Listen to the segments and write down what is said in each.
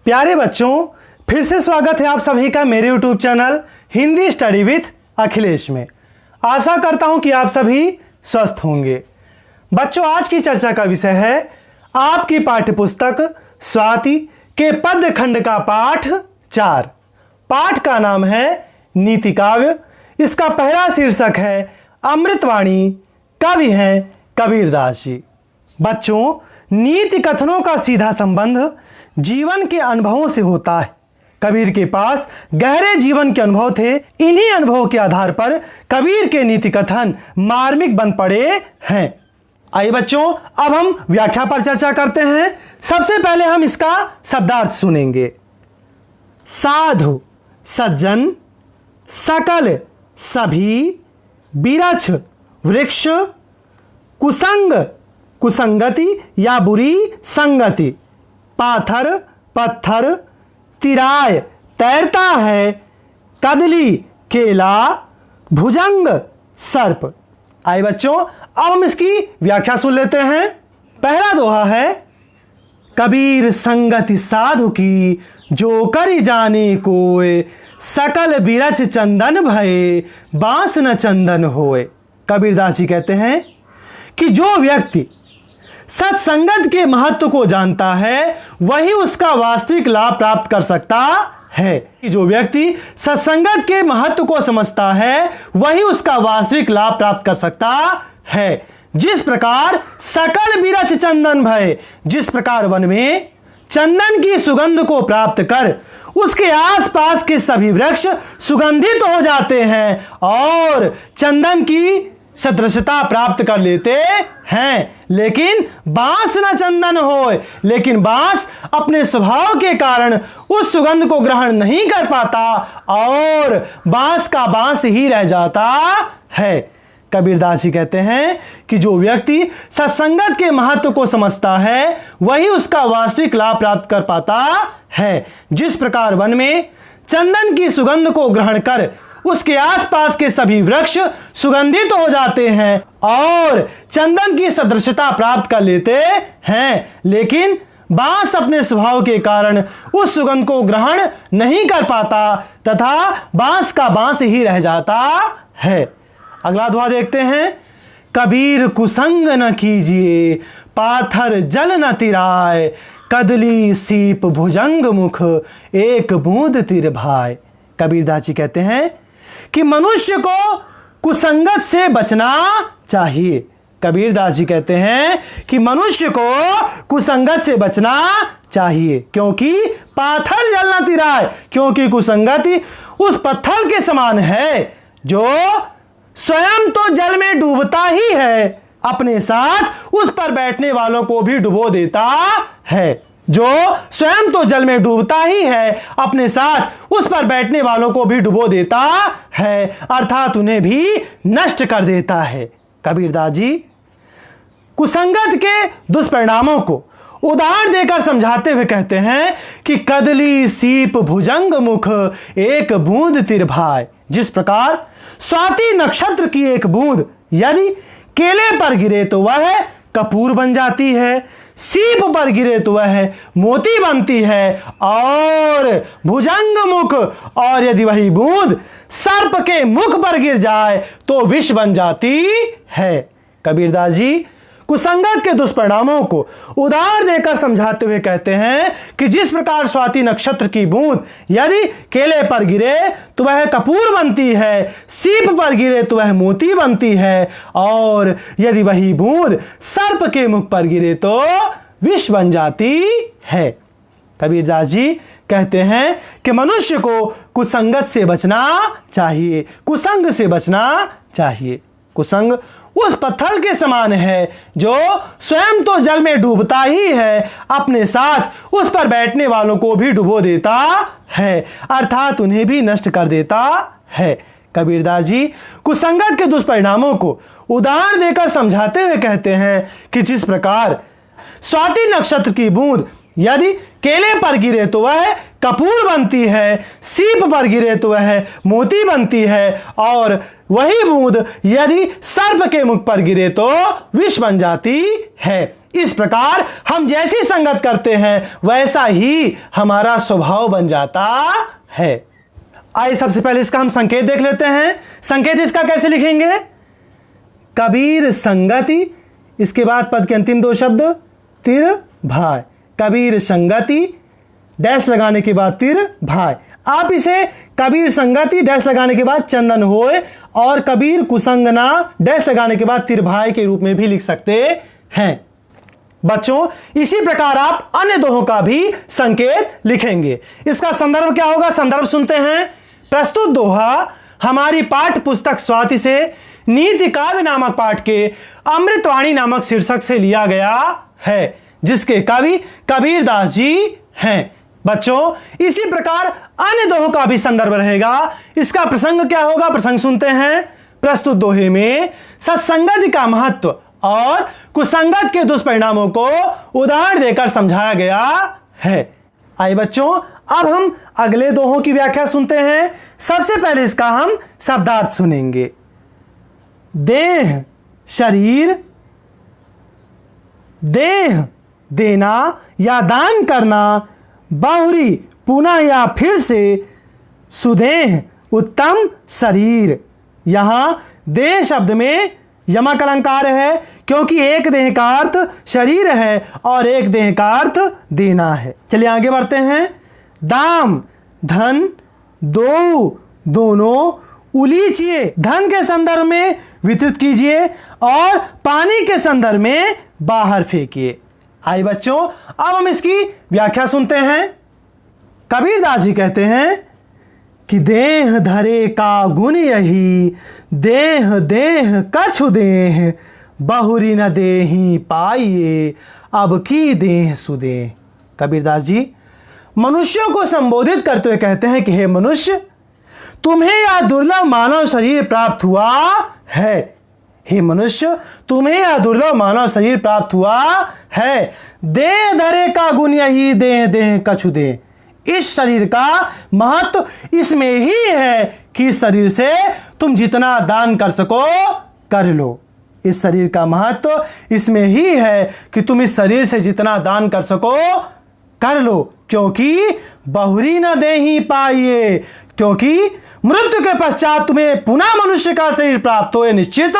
प्यारे बच्चों, फिर से स्वागत है आप सभी का मेरे YouTube channel Hindi study with Akhilesh में। आशा करता हूं कि आप सभी स्वस्थ होंगे। बच्चों, आज की चर्चा का विषय है आपकी पाठ्यपुस्तक स्वाति के पद्य खंड का पाठ 4। पाठ का नाम है नीति काव्य। इसका पहला शीर्षक है अमृतवाणी। कवि हैं कबीरदास जी। बच्चों, नीति कथनों का सीधा संबंध जीवन के अनुभवों से होता है। कबीर के पास गहरे जीवन के अनुभव थे। इन्हीं अनुभवों के आधार पर कबीर के नीति कथन मार्मिक बन पड़े हैं। आइए बच्चों, अब हम व्याख्या पर चर्चा करते हैं। सबसे पहले हम इसका शब्दार्थ सुनेंगे। साधु सज्जन, सकल सभी, बिरछ वृक्ष, कुसंग कुसंगति या बुरी संगति, पाथर पत्थर, तिराय तैरता है, कदली केला, भुजंग सर्प। आइए बच्चों, अब हम इसकी व्याख्या सुन लेते हैं। पहला दोहा है कबीर संगति साधु की, जो करि जाने कोय, सकल बिरछ चंदन भये, बांस न चंदन होए। कबीरदास जी कहते हैं कि जो व्यक्ति सत्संगत के महत्व को जानता है वही उसका वास्तविक लाभ प्राप्त कर सकता है। जो व्यक्ति सत्संगत के महत्व को समझता है वही उसका वास्तविक लाभ प्राप्त कर सकता है। जिस प्रकार सकल बिरछ चंदन भय, जिस प्रकार वन में चंदन की सुगंध को प्राप्त कर उसके आसपास के सभी वृक्ष सुगंधित हो जाते हैं और चंदन की सदृशता प्राप्त कर लेते हैं, लेकिन बांस न चंदन होए, लेकिन बांस अपने स्वभाव के कारण उस सुगंध को ग्रहण नहीं कर पाता और बांस का बांस ही रह जाता है। कबीरदास जी कहते हैं कि जो व्यक्ति सत्संगत के महत्व को समझता है वही उसका वास्तविक लाभ प्राप्त कर पाता है। जिस प्रकार वन में चंदन की सुगंध को ग्रहण कर उसके आसपास के सभी वृक्ष सुगंधित हो जाते हैं और चंदन की सदृशता प्राप्त कर लेते हैं, लेकिन बांस अपने स्वभाव के कारण उस सुगंध को ग्रहण नहीं कर पाता तथा बांस का बांस ही रह जाता है। अगला दोहा देखते हैं। कबीर कुसंग न कीजिए, पाथर जल न तिराय, कदली सीप भुजंग मुख, एक बूंद तिर भाई। कबीरदास जी कहते हैं कि मनुष्य को कुसंगत से बचना चाहिए। कबीरदास जी कहते हैं कि मनुष्य को कुसंगत से बचना चाहिए, क्योंकि पाथर जल न तिराए, क्योंकि कुसंगति उस पत्थर के समान है जो स्वयं तो जल में डूबता ही है, अपने साथ उस पर बैठने वालों को भी डुबो देता है। जो स्वयं तो जल में डूबता ही है, अपने साथ उस पर बैठने वालों को भी डुबो देता है, अर्थात उन्हें भी नष्ट कर देता है। कबीरदास जी कुसंगत के दुष्परिणामों को उदाहरण देकर समझाते हुए कहते हैं कि कदली सीप भुजंग मुख, एक बूंद तिर भाई। जिस प्रकार स्वाति नक्षत्र की एक बूंद यदि केले पर गिरे तो वह कपूर बन जाती है, सीप पर गिरे तो वह मोती बनती है, और भुजंग मुख, और यदि वही बूंद सर्प के मुख पर गिर जाए तो विष बन जाती है। कबीरदास जी कुसंगत के दुष्परिणामों को उदाहरण देकर समझाते हुए कहते हैं कि जिस प्रकार स्वाति नक्षत्र की बूंद यदि केले पर गिरे तो वह कपूर बनती है, सीप पर गिरे तो वह मोती बनती है, और यदि वही बूंद सर्प के मुख पर गिरे तो विष बन जाती है। कबीरदास जी कहते हैं कि मनुष्य को कुसंगत से बचना चाहिए, कुसंग से बचना चाहिए। कुसंग उस पत्थर के समान है जो स्वयं तो जल में डूबता ही है, अपने साथ उस पर बैठने वालों को भी डुबो देता है, अर्थात उन्हें भी नष्ट कर देता है। कबीरदास जी कुसंगत के दुष्परिणामों को उदाहरण देकर समझाते हुए कहते हैं कि जिस प्रकार स्वाति नक्षत्र की बूंद यदि केले पर गिरे तो वह कपूर बनती है, सीप पर गिरे तो वह मोती बनती है, और वही बूंद यदि सर्प के मुख पर गिरे तो विष बन जाती है। इस प्रकार हम जैसी संगत करते हैं वैसा ही हमारा स्वभाव बन जाता है। आइए सबसे पहले इसका हम संकेत देख लेते हैं। संकेत इसका कैसे लिखेंगे? कबीर संगति, इसके बाद पद के अंतिम दो शब्द तिर भाई। कबीर संगति डैश लगाने के बाद तिर भाई। आप इसे कबीर संगति डैश लगाने के बाद चंदन होए और कबीर कुसंगना डैश लगाने के बाद तिर भाई के रूप में भी लिख सकते हैं। बच्चों, इसी प्रकार आप अन्य दोहों का भी संकेत लिखेंगे। इसका संदर्भ क्या होगा? संदर्भ सुनते हैं। प्रस्तुत दोहा हमारी पाठ्य पुस्तक स्वाति से नीति काव्य नामक पाठ के अमृतवाणी नामक शीर्षक से लिया गया है, जिसके कवि कबीरदास जी हैं। बच्चों, इसी प्रकार अन्य दोहों का भी संदर्भ रहेगा। इसका प्रसंग क्या होगा? प्रसंग सुनते हैं। प्रस्तुत दोहे में सत्संगति का महत्व और कुसंगत के दुष्परिणामों को उदाहरण देकर समझाया गया है। आइए बच्चों, अब हम अगले दोहों की व्याख्या सुनते हैं। सबसे पहले इसका हम शब्दार्थ सुनेंगे। देह शरीर, देह देना या दान करना, बहुरी पुनः या फिर से, सुदेह उत्तम शरीर। यहां देह शब्द में यमक अलंकार है, क्योंकि एक देह का अर्थ शरीर है और एक देह का अर्थ देना है। चलिए आगे बढ़ते हैं। दाम धन, दो दोनों, उलीचिए धन के संदर्भ में वितरित कीजिए और पानी के संदर्भ में बाहर फेंकिए। आइए बच्चों, अब हम इसकी व्याख्या सुनते हैं। कबीरदास जी कहते हैं कि देह धरे का गुण यही, देह देह कछु देह, बहुरी न देही पाइए, अब की देह सुदेह। कबीरदास जी मनुष्यों को संबोधित करते हुए कहते हैं कि हे मनुष्य, तुम्हें यह दुर्लभ मानव शरीर प्राप्त हुआ है। हे मनुष्य, तुम्हें यह दुर्लभ मानव शरीर प्राप्त हुआ है। देह धरे का गुण यही, देह देह कछु दे। इस शरीर का महत्व इसमें ही है कि इस शरीर से तुम जितना दान कर सको कर लो। इस शरीर का महत्व इसमें ही है कि तुम इस शरीर से जितना दान कर सको कर लो, क्योंकि बहुरी न देही पाइए, क्योंकि मृत्यु के पश्चात तुम्हें पुनः मनुष्य का शरीर प्राप्त हो निश्चित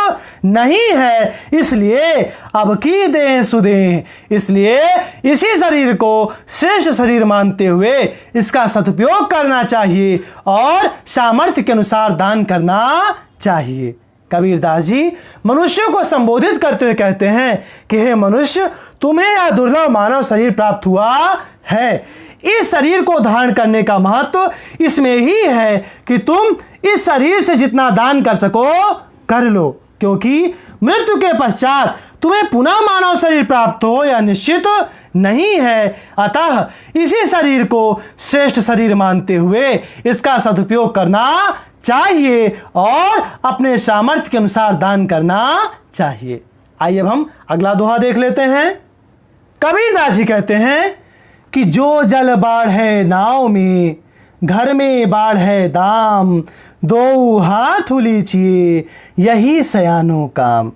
नहीं है। इसलिए अब की देह सुदेह, इसलिए इसी शरीर को श्रेष्ठ शरीर मानते हुए इसका सदुपयोग करना चाहिए और सामर्थ्य के अनुसार दान करना चाहिए। कबीरदास जी मनुष्यों को संबोधित करते हुए कहते हैं कि हे मनुष्य, तुम्हें यह दुर्लभ मानव शरीर प्राप्त हुआ है। इस शरीर को धारण करने का महत्व इसमें ही है कि तुम इस शरीर से जितना दान कर सको कर लो, क्योंकि मृत्यु के पश्चात तुम्हें पुनः मानव शरीर प्राप्त हो या निश्चित नहीं है। अतः इसी शरीर को श्रेष्ठ शरीर मानते हुए इसका सदुपयोग करना चाहिए और अपने सामर्थ्य के अनुसार दान करना चाहिए। आइए अब हम अगला दोहा देख लेते हैं। कबीरदास जी कहते हैं कि जो जल बाढ़ है नाव में, घर में बाढ़ है दाम, दो हाथ उलीचिए यही सयानो काम।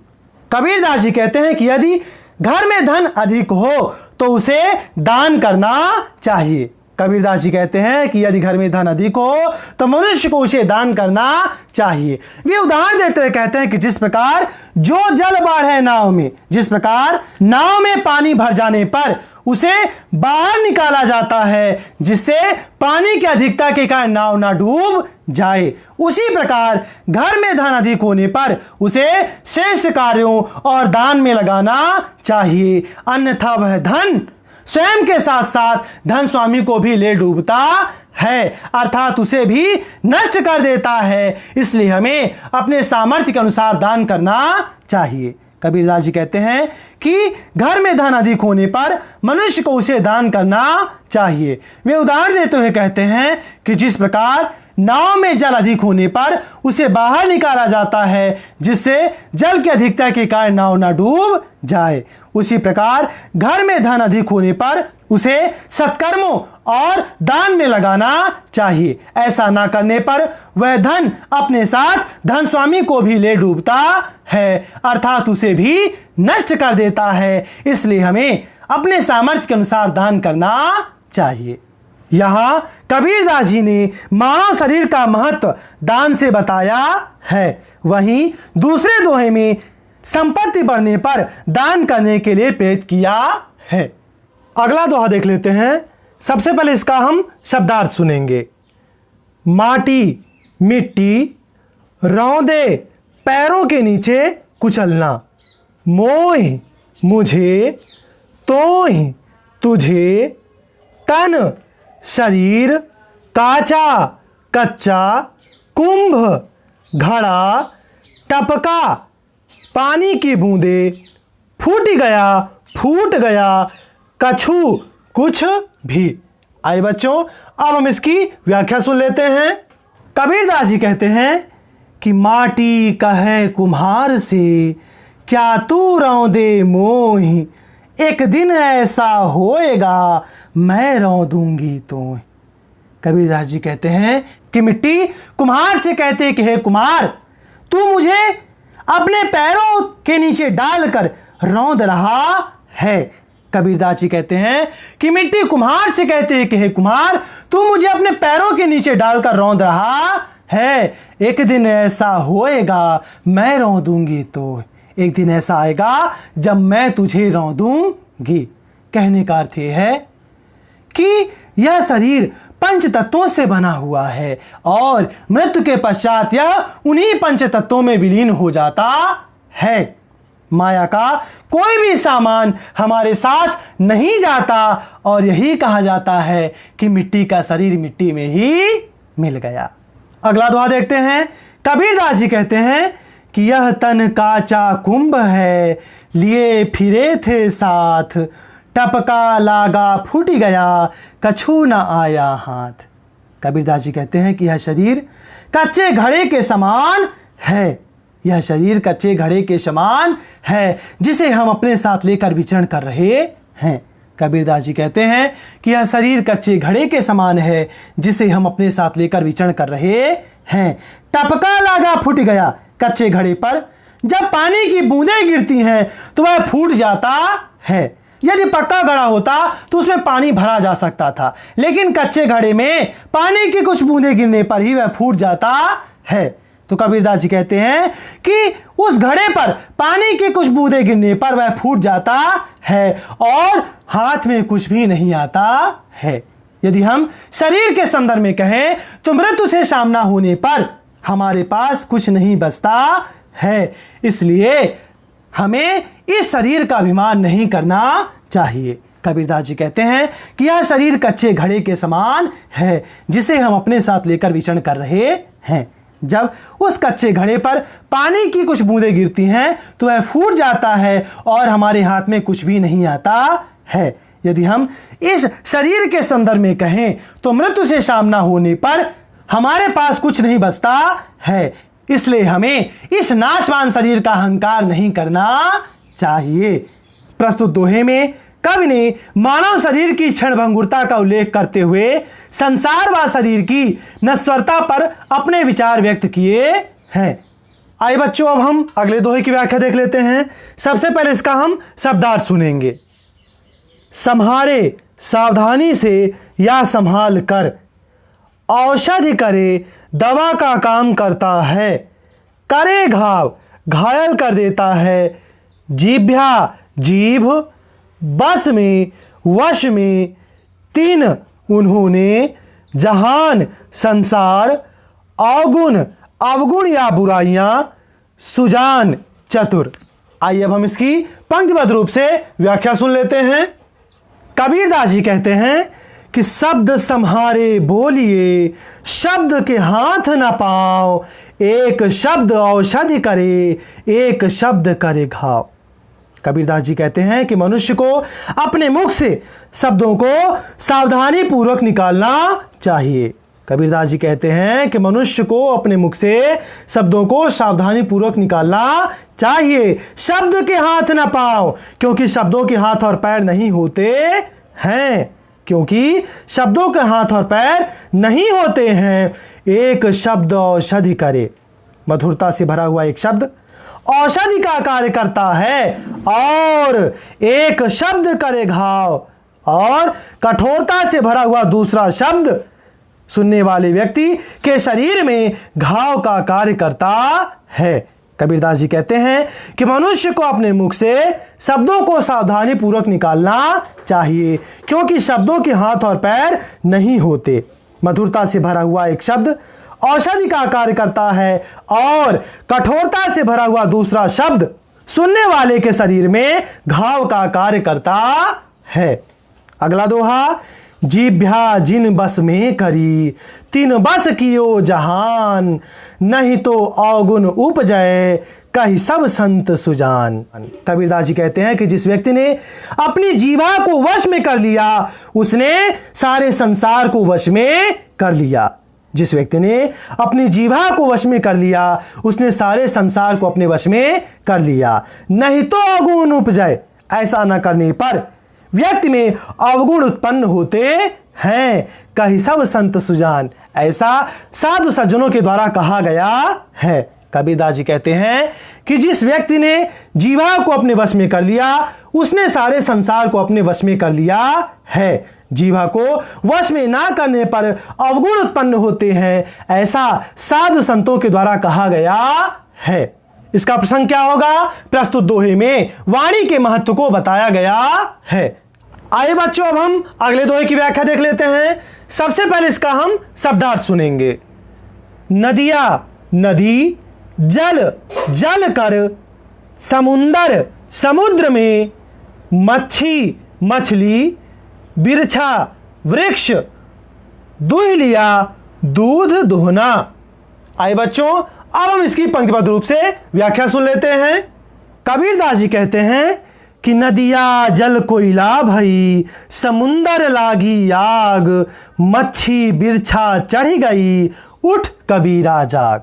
कबीरदास जी कहते हैं कि यदि घर में धन अधिक हो तो उसे दान करना चाहिए। कबीरदास जी कहते हैं कि यदि घर में धन अधिक हो तो मनुष्य को उसे दान करना चाहिए। वे उदाहरण देते हुए कहते हैं कि जिस प्रकार जो जल बाढ़ है नाव में, जिस प्रकार नाव में पानी भर जाने पर उसे बाहर निकाला जाता है जिससे पानी की अधिकता के कारण नाव ना डूब जाए, उसी प्रकार घर में धन अधिक होने पर उसे श्रेष्ठ कार्यों और दान में लगाना चाहिए, अन्यथा वह धन स्वयं के साथ साथ धन स्वामी को भी ले डूबता है, अर्थात उसे भी नष्ट कर देता है। इसलिए हमें अपने सामर्थ्य के अनुसार दान करना चाहिए। कबीरदास जी कहते हैं कि घर में धन अधिक होने पर मनुष्य को उसे दान करना चाहिए। वे उदाहरण देते हुए कहते हैं कि जिस प्रकार नाव में जल अधिक होने पर उसे बाहर निकाला जाता है जिससे जल की अधिकता के कारण नाव ना डूब जाए, उसी प्रकार घर में धन अधिक होने पर उसे सत्कर्मों और दान में लगाना चाहिए। ऐसा ना करने पर वह धन अपने साथ धन स्वामी को भी ले डूबता है, अर्थात उसे भी नष्ट कर देता है। इसलिए हमें अपने सामर्थ्य के अनुसार दान करना चाहिए। यहाँ कबीरदास जी ने मानव शरीर का महत्व दान से बताया है। वहीं दूसरे दोहे में संपत्ति बढ़ने पर दान करने के लिए प्रेरित किया है। अगला दोहा देख लेते हैं। सबसे पहले इसका हम शब्दार्थ सुनेंगे। माटी मिट्टी रौंदे पैरों के नीचे कुचलना, मोह मुझे तोह तुझे, तन शरीर काचा कच्चा, कुंभ घड़ा टपका, पानी की बूंदे फूट गया कछु कुछ भी। आइए बच्चों, अब हम इसकी व्याख्या सुन लेते हैं। कबीरदास जी कहते हैं कि माटी कहे कुम्हार से, क्या तू रौंदे मोहि, एक दिन ऐसा होएगा मैं रौंदूंगी तो। कबीरदास जी कहते हैं कि मिट्टी कुम्हार से कहते हैं कि हे कुम्हार, तू मुझे अपने पैरों के नीचे डालकर रौंद रहा है। कबीरदास जी कहते हैं कि मिट्टी कुम्हार से कहते हैं कि हे कुम्हार, तू मुझे अपने पैरों के नीचे डालकर रौंद रहा है। एक दिन ऐसा होएगा मैं रौंदूंगी तो। एक दिन ऐसा आएगा जब मैं तुझे रौंदूंगी। कहने का अर्थ यह है कि यह शरीर पंच तत्वों से बना हुआ है और मृत्यु के पश्चात यह उन्हीं पंच तत्वों में विलीन हो जाता है। माया का कोई भी सामान हमारे साथ नहीं जाता और यही कहा जाता है कि मिट्टी का शरीर मिट्टी में ही मिल गया। अगला दोहा देखते हैं। कबीरदास जी कहते हैं कि यह तन काचा कुंभ है, लिए फिरे थे साथ, टपका लागा फूट गया कछु न आया हाथ। कबीरदास जी कहते हैं कि यह शरीर कच्चे घड़े के समान है। यह शरीर कच्चे घड़े के समान है जिसे हम अपने साथ लेकर विचरण कर रहे हैं। कबीरदास जी कहते हैं कि यह शरीर कच्चे घड़े के समान है जिसे हम अपने साथ लेकर विचरण कर रहे हैं। टपका लागा फूट गया, कच्चे घड़े पर जब पानी की बूंदें गिरती हैं तो वह फूट जाता है। यदि पक्का घड़ा होता तो उसमें पानी भरा जा सकता था, लेकिन कच्चे घड़े में पानी की कुछ बूंदें गिरने पर ही वह फूट जाता है। तो कबीरदास जी कहते हैं कि उस घड़े पर पानी की कुछ बूंदें गिरने पर वह फूट जाता है और हाथ में कुछ भी नहीं आता है। यदि हम शरीर के संदर्भ में कहें तो मृत्यु से सामना होने पर हमारे पास कुछ नहीं बचता है। इसलिए हमें इस शरीर का अभिमान नहीं करना चाहिए। कबीरदास जी कहते हैं कि यह शरीर कच्चे घड़े के समान है जिसे हम अपने साथ लेकर विचरण कर रहे हैं। जब उस कच्चे घड़े पर पानी की कुछ बूंदें गिरती हैं तो वह फूट जाता है और हमारे हाथ में कुछ भी नहीं आता है। यदि हम इस शरीर के संदर्भ में कहें तो मृत्यु से सामना होने पर हमारे पास कुछ नहीं बचता है। इसलिए हमें इस नाशवान शरीर का अहंकार नहीं करना चाहिए। प्रस्तुत दोहे में कवि ने मानव शरीर की क्षणभंगुरता का उल्लेख करते हुए संसार व शरीर की नश्वरता पर अपने विचार व्यक्त किए हैं। आइए बच्चों, अब हम अगले दोहे की व्याख्या देख लेते हैं। सबसे पहले इसका हम शब्दार्थ सुनेंगे। संहारे सावधानी से या संभाल कर, औषधि करे दवा का काम करता है, करे घाव घायल कर देता है, जीभ्या जीभ बस में वश में, तीन उन्होंने जहान संसार, अवगुण अवगुण या बुराइयां, सुजान चतुर। आइए अब हम इसकी पंक्तिबद्ध रूप से व्याख्या सुन लेते हैं। कबीरदास जी कहते हैं कि शब्द सम्हारे बोलिए, शब्द के हाथ न पाओ, एक शब्द औषधि करे, एक शब्द करे घाव। कबीरदास जी कहते हैं कि मनुष्य को अपने मुख से शब्दों को सावधानी पूर्वक निकालना चाहिए। कबीरदास जी कहते हैं कि मनुष्य को अपने मुख से शब्दों को सावधानी पूर्वक निकालना चाहिए। शब्द के हाथ न पाओ, क्योंकि शब्दों के हाथ और पैर नहीं होते हैं। क्योंकि शब्दों के हाथ और पैर नहीं होते हैं। एक शब्द औषधि करे, मधुरता से भरा हुआ एक शब्द औषधि का कार्य करता है, और एक शब्द करे घाव, और कठोरता से भरा हुआ दूसरा शब्द सुनने वाले व्यक्ति के शरीर में घाव का कार्य करता है। कबीरदास जी कहते हैं कि मनुष्य को अपने मुख से शब्दों को सावधानी पूर्वक निकालना चाहिए, क्योंकि शब्दों के हाथ और पैर नहीं होते। मधुरता से भरा हुआ एक शब्द औषधि का कार्य करता है, और कठोरता से भरा हुआ दूसरा शब्द सुनने वाले के शरीर में घाव का कार्य करता है। अगला दोहा, जीभ्या जिन बस में करी, तीन बस कियो जहान, नहीं तो अवगुण उपजय, कही सब संत सुजान। कबीरदास जी कहते हैं कि जिस व्यक्ति ने अपनी जीवा को वश में कर लिया, उसने सारे संसार को वश में कर लिया। जिस व्यक्ति ने अपनी जीवा को वश में कर लिया, उसने सारे संसार को अपने वश में कर लिया। नहीं तो अवगुण उपजय, ऐसा न करने पर व्यक्ति में अवगुण उत्पन्न होते हैं। कही सब संत सुजान, ऐसा साधु सज्जनों के द्वारा कहा गया है। कबीरदास जी कहते हैं कि जिस व्यक्ति ने जीवा को अपने वश में कर लिया, उसने सारे संसार को अपने वश में कर लिया है। जीवा को वश में ना करने पर अवगुण उत्पन्न होते हैं, ऐसा साधु संतों के द्वारा कहा गया है। इसका प्रसंग क्या होगा? प्रस्तुत दोहे में वाणी के महत्व को बताया गया है। आइए बच्चों, अब हम अगले दोहे की व्याख्या देख लेते हैं। सबसे पहले इसका हम शब्दार्थ सुनेंगे। नदिया नदी, जल जल कर, समुंदर समुद्र में, मच्छी मछली, बिरछा वृक्ष, दूह लिया दूध दुहना। आइए बच्चों, अब हम इसकी पंक्तिबद्ध रूप से व्याख्या सुन लेते हैं। कबीरदास जी कहते हैं कि नदिया जल कोयला भई, समुंदर लागी आग, मच्छी बिरछा चढ़ी गई, उठ कबीरा जाग।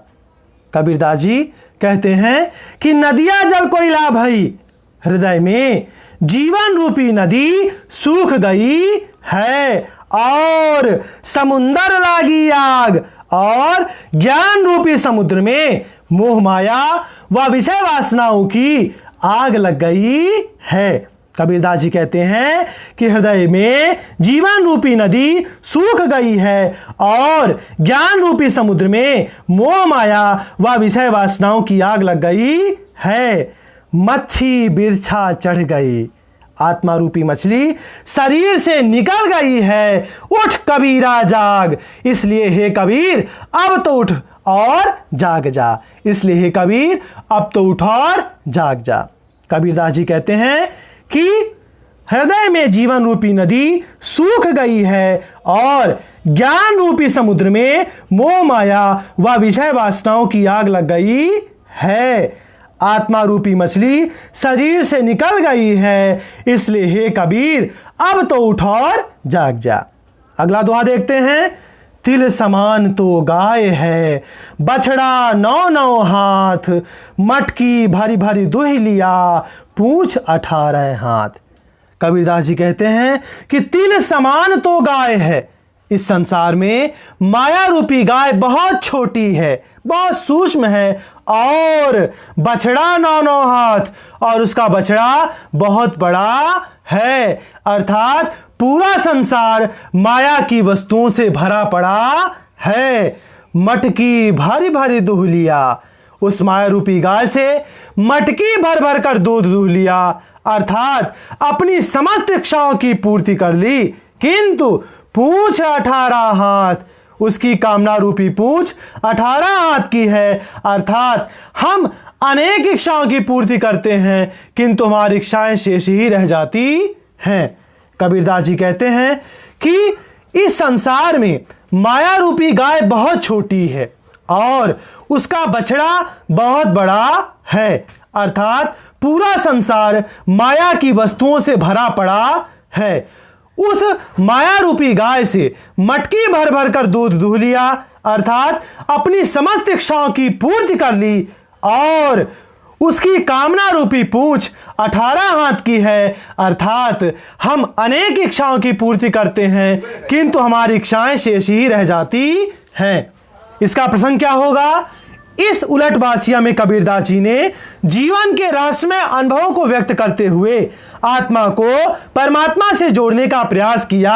कबीरदास जी कहते हैं कि नदिया जल कोयला भई, हृदय में जीवन रूपी नदी सूख गई है, और समुंदर लागी आग, और ज्ञान रूपी समुद्र में मोह माया व विषय वासनाओं की आग लग गई है। कबीरदास जी कहते हैं कि हृदय में जीवन रूपी नदी सूख गई है, और ज्ञान रूपी समुद्र में मोह माया व विषय वासनाओं की आग लग गई है। मच्छी बिरछा चढ़ गई, आत्मा रूपी मछली शरीर से निकल गई है, उठ कबीरा जाग। इसलिए हे कबीर अब तो उठ और जाग जा। इसलिए हे कबीर अब तो उठ और जाग जा। कबीरदास जी कहते हैं कि हृदय में जीवन रूपी नदी सूख गई है, और ज्ञान रूपी समुद्र में मोह माया व विषय वासनाओं की आग लग गई है। आत्मा रूपी मछली शरीर से निकल गई है, इसलिए हे कबीर अब तो उठ और जाग जा। अगला दोहा देखते हैं। तिल समान तो गाय है, बछड़ा 9 हाथ, मटकी भरी भरी दुह लिया, पूंछ 18 हाथ। कबीरदास जी कहते हैं कि तिल समान तो गाय है। इस संसार में माया रूपी गाय बहुत छोटी है, बहुत सूक्ष्म है, और बछड़ा 9 हाथ, और उसका बछड़ा बहुत बड़ा है। अर्थात पूरा संसार माया की वस्तुओं से भरा पड़ा है। मटकी भरी भरी दूह लिया, उस माया रूपी गाय से मटकी भर भर कर दूध दूह लिया, अर्थात अपनी समस्त इच्छाओं की पूर्ति कर ली, किंतु पूंछ 18 हाथ, उसकी कामना रूपी पूंछ 18 हाथ की है। अर्थात हम अनेक इच्छाओं की पूर्ति करते हैं, किंतु हमारी इच्छाएं शेष ही रह जाती हैं। कबीरदास जी कहते हैं कि इस संसार में माया रूपी गाय बहुत छोटी है, और उसका बछड़ा बहुत बड़ा है। अर्थात पूरा संसार माया की वस्तुओं से भरा पड़ा है। उस माया रूपी गाय से मटकी भर भर कर दूध दूह लिया, अर्थात अपनी समस्त इच्छाओं की पूर्ति कर ली। और उसकी कामना रूपी पूंछ 18 हाथ की है, अर्थात हम अनेक इच्छाओं की पूर्ति करते हैं किंतु हमारी इच्छाएं शेष ही रह जाती हैं। इसका प्रसंग क्या होगा? इस उलट बासिया में कबीरदास जी ने जीवन के रहस्यमय अनुभवों को व्यक्त करते हुए आत्मा को परमात्मा से जोड़ने का प्रयास किया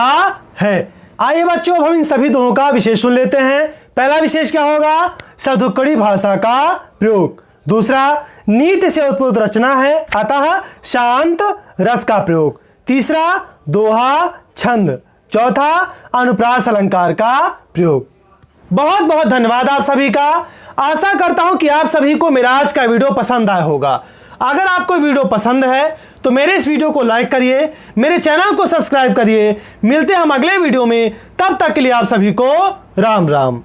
है। आइए बच्चों, अब हम इन सभी दोहों का विशेष सुन लेते हैं। पहला विशेष क्या होगा? सदुक्कड़ी भाषा का प्रयोग। दूसरा, नीति से उत्पन्न रचना है, अतः शांत रस का प्रयोग। तीसरा, दोहा छंद। चौथा, अनुप्रास अलंकार का प्रयोग। बहुत बहुत धन्यवाद आप सभी का। आशा करता हूं कि आप सभी को मेरा आज का वीडियो पसंद आया होगा। अगर आपको वीडियो पसंद है तो मेरे इस वीडियो को लाइक करिए, मेरे चैनल को सब्सक्राइब करिए। मिलते हैं हम अगले वीडियो में, तब तक के लिए आप सभी को राम राम।